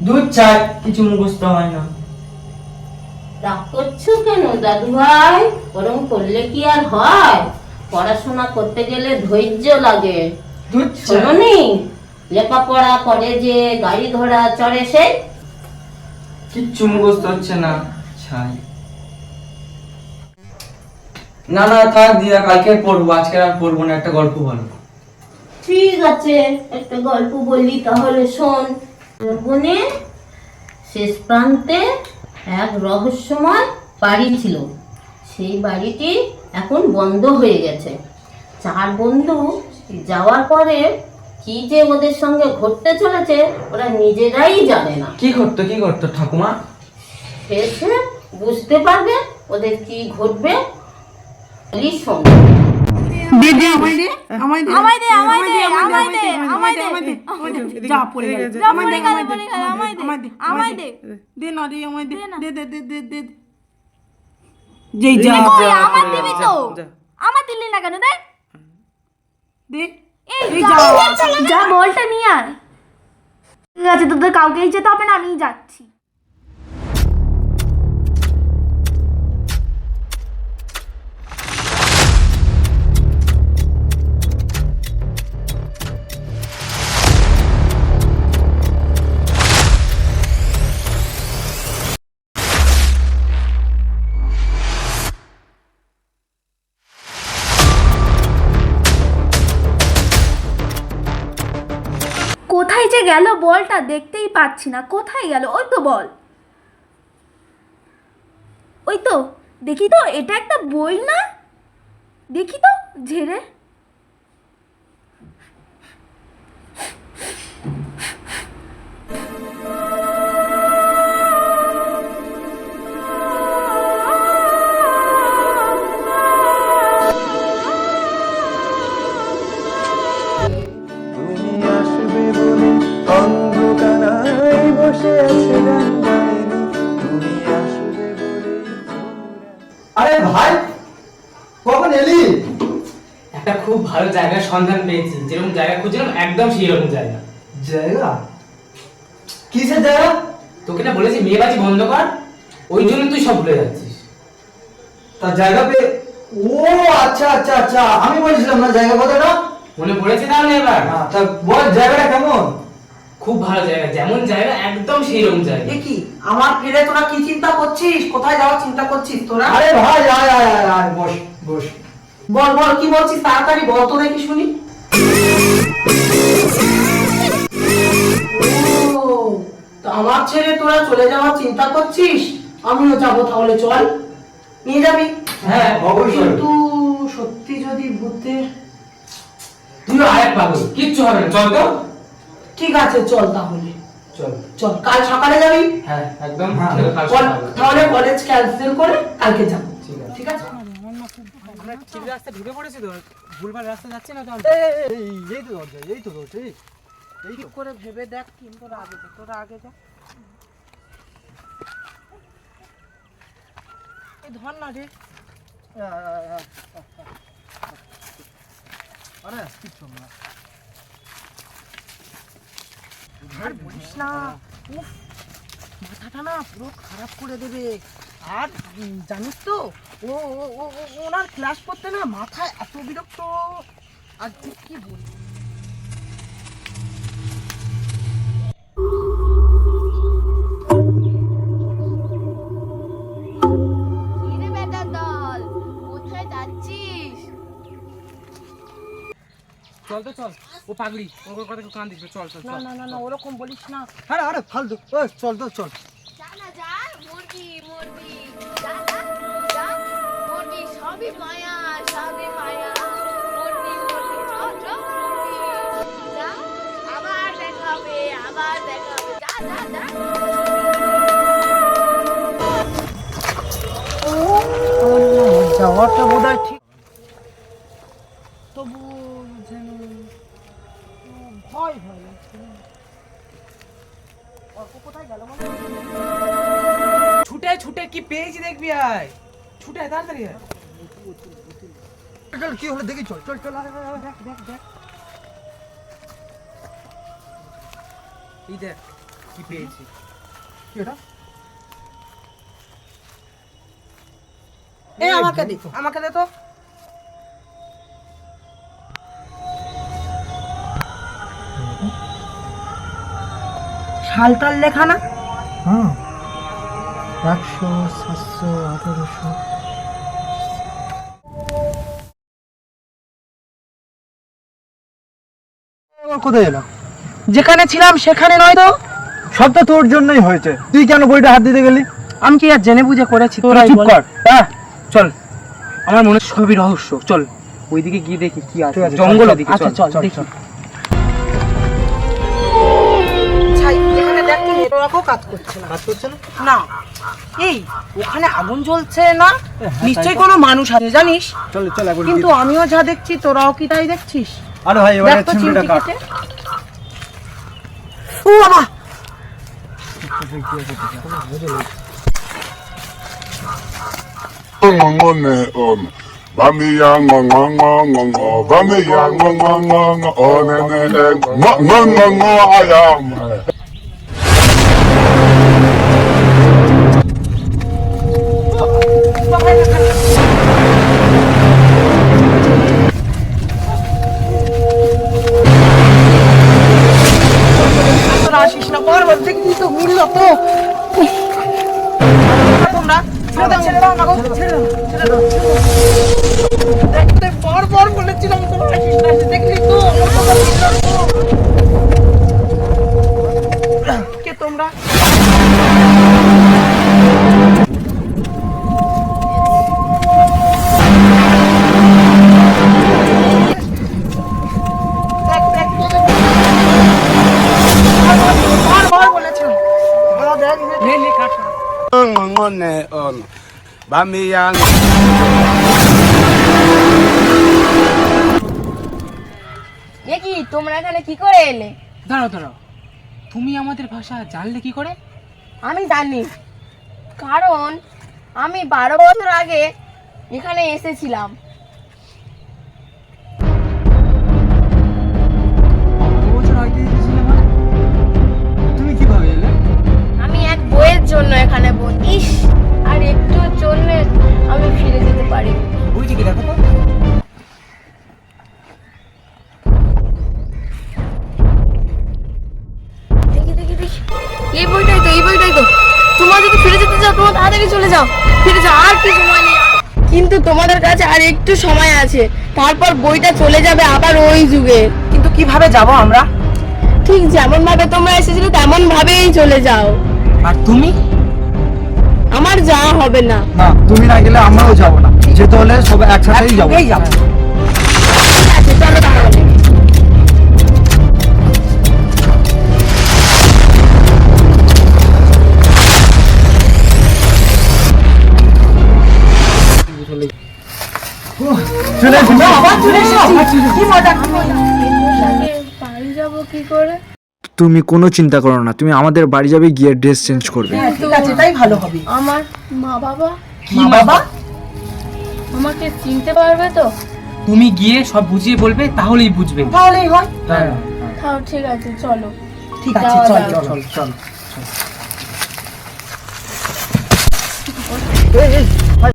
দুধ চাই, কিছু মুখস্থ হয় না। রাগ করছো কেন দাদু ভাই? বরং করলে কি আর হয়? পড়াশোনা করতে গেলে ধৈর্য লাগে। দুধ শোনোনি, লেখাপড়া করে যে গাড়ি ঘোড়া চড়ে সে কিচ্ছু মুখস্থ হচ্ছে না। ছাই না না থাক দিয়া, কালকে পড়বো, আজকে আর পড়বো না। একটা গল্প বলো। ঠিক আছে, একটা গল্প বললি তাহলে শোন। বনে শেষ প্রান্তে এক রহস্যময় বাড়ি ছিল। সেই বাড়িটি এখন বন্ধ হয়ে গেছে। চার বন্ধু যাওয়ার পরে কি যে ওদের সঙ্গে ঘটতে চলেছে ওরা নিজেরাই জানে না। কি করতো ঠাকুমা? শেষে বুঝতে পারবে ওদের কি ঘটবে। শোন। বলটা নিয়ে আয়। ঠিক আছে, তোদের কাউকেই যেতে হবে না, আমিই যাচ্ছি। কোথায় যে গেল বলটা? দেখতেই পাচ্ছি না, কোথায় গেল? ওই তো বল, ওই তো। দেখি তো, এটা একটা বই না? দেখি তো ঝেড়ে। আরে ভাই, কখন এলি? একটা খুব ভালো জায়গার সন্ধান পেয়েছি। যেরকম জায়গা খুঁজছিলাম একদম সেই রকম জায়গা। জায়গা? কিসের জায়গা? তোকে না বলেছি মেয়েবাজি বন্ধ কর, ওই জন্য তুই সব ভুলে যাচ্ছিস। তা জায়গা পেয়ে? ও আচ্ছা আচ্ছা আচ্ছা, আমি বলছিলাম না জায়গা কথাটা। মনে পড়েছে তাহলে এবার? তা বল জায়গাটা কেমন? খুব ভালো জায়গা, যেমন জায়গা একদম সেই রকম জায়গা। কি আমার ফিরে তোরা কি চিন্তা করছিস? কোথায় যাওয়ার চিন্তা করছিস তোরা? আরে ভাই আয় আয় আয় আয়, বস বস। বল বল, কি বলছিস তাড়াতাড়ি বল তো দেখি শুনি। ও, তো আমার ছেড়ে তোরা চলে যাওয়ার চিন্তা করছিস? আমিও যাবো তাহলে, চল। নিয়ে যাবি? হ্যাঁ অবশ্যই। কিন্তু সত্যি যদি ভূতের... তুইও আরেক পাগল, কিচ্ছু হবে না, চল তো। ঠিক আছে চল তাহলে, চল চল। কাল সকালে যাবি? হ্যাঁ একদম। তাহলে কলেজ ক্যান্সেল করে কালকে যাবো। ঠিক আছে। আমরা ঠিক রাস্তা ঢুকে পড়েছি তো, ভুলভাল রাস্তা যাচ্ছে না তো। এই তো দরজা, এই তো দরজা, এই ঠিক করে ভেবে দেখ, কিন্তু তোরা আগে যা। এই ধর না রে। আরে কিচ্ছু না। আর বলিস না, উফ, মাথাটা না পুরো খারাপ করে দেবে। আর জানিস তো, ও ওনার ক্লাস করতে না মাথায় এত বিরক্ত। আর ঠিক কি বলি, চল তো চল, ও পাগলি, ওর কথা কেউ কান দিচ্ছে। চল চল। না না না না, ওরকম বলিস না। আরে আরে ফালতু, চল তো চল। যা না যা, মুরগি মুরগি, যা যা যা, মুরগি। সাদে মায়া মরবি মরবি চ যা আবার দেখা হবে যা যা যা যাওয়াটা বোধহয় ঠিক, তবু যেন ভয় ভয় লাগছে। অর্ক কোথায় গেল? ছুটে ছুটে কি পেয়েছি দেখবি, আয় ছুটে আয়, তাড়াতাড়ি আয়। চল কি হলো দেখি, চল চল চল দেখ দেখ দেখ, এই দেখ কি পেয়েছি। এটা এই আমাকে দে তো। সালটাল লেখা না? হ্যাঁ 100 700 1800। কোথায় এলাম? যেখানে ছিলাম সেখানে নয় তো। সব তো তোর জন্যই হয়েছে, তুই কেন বইটা হাত দিতে গেলি? আমি কি আর জেনে বুঝে করেছি? তোরা চুপ কর। হ্যাঁ চল, আমার মনে হচ্ছে সবই রহস্য। চল ওইদিকে গিয়ে দেখি কি আছে, ঠিক আছে, জঙ্গল চল, ওদিকে। আচ্ছা চল চল দেখি। ছাই এখানে দেখ তো, নেটওয়ার্কও কাজ করছে না। কাজ করছে না? না, এই ওখানে আগুন জ্বলছে না, নিশ্চয়ই কোনো মানুষ আছে জানিস। চল চল একবার কিন্তু আমিও যা দেখছি তোরাও কি তাই দেখছিস? আরে ভাই এবারে দেখ তো চিমড়িটা চিমটি কাট। কেটে। ও বাবা, Vami ya ngo ngo ngo ngo ngo, vami ya ngo ngo ngo ngo, oh ne ne ne, ngo ngo ngo ngo ayam. তোরা আসিস না, পর বলতে কি তো মিলল তো। তোমরা ছেড়ে দাও না গো, ছেড়ে দাও। দেখতে পর বলেছিলাম তোরা আসিস না, দেখলি তো আমার কথা মিলল তো। কে তোমরা? দেখ দেখ তোদের বারবার বলেছিলাম। দেখ নে নে কাট। Ngo ngo ne on, vami ya. এ কি তোমরা এখানে কি করে এলে? দাঁড়াও দাঁড়াও, তুমি আমাদের ভাষা জানলে কি করে? আমি জানি, কারণ আমি 12 বছর আগে এখানে এসেছিলাম। বছর আগে এসেছিলে মানে? তুমি কিভাবে এলে? আমি এক বইয়ের জন্য এখানে ইস, আর একটুর জন্য আমি ফিরে যেতে পারি। ওই দিকে দেখো তো। দেখি দেখি দেখি, এই বইটাই তো। তোমরা যদি ফিরে যেতে চাও তোমরা তাড়াতাড়ি চলে যাও, ফিরে যাও, আর কি সময় নেই। কিন্তু তোমাদের কাছে আর একটু সময় আছে, তারপর বইটা চলে যাবে আবার ওই যুগে। কিন্তু কিভাবে যাব আমরা? ঠিক যেমন ভাবে তোমরা এসেছিলে তেমন ভাবেই চলে যাও। আর তুমি? আমার যাওয়া হবে না। না তুমি না গেলে আমরাও যাবো না, যেতে হলে সবাই একসাথেই যাবো। এই যাবো। ঠিক আছে, চলো তাহলে। চলে এসেছি। আবার চলে এসেছি, কি মজা। বাড়ি যাবো কি করে? তুমি কোনো চিন্তা করো না, তুমি আমাদের বাড়ি যাবে, গিয়ে ড্রেস চেঞ্জ করবে। হ্যাঁ ঠিক আছে, তাই ভালো হবে। আমার মা বাবা কি বাবা? আমাকে চিনতে পারবে তো? তুমি গিয়ে সব বুঝিয়ে বলবে, তাহলেই বুঝবে। তাহলেই হয়। তাও ঠিক আছে, চলো। ঠিক আছে, চল চল। চল চল।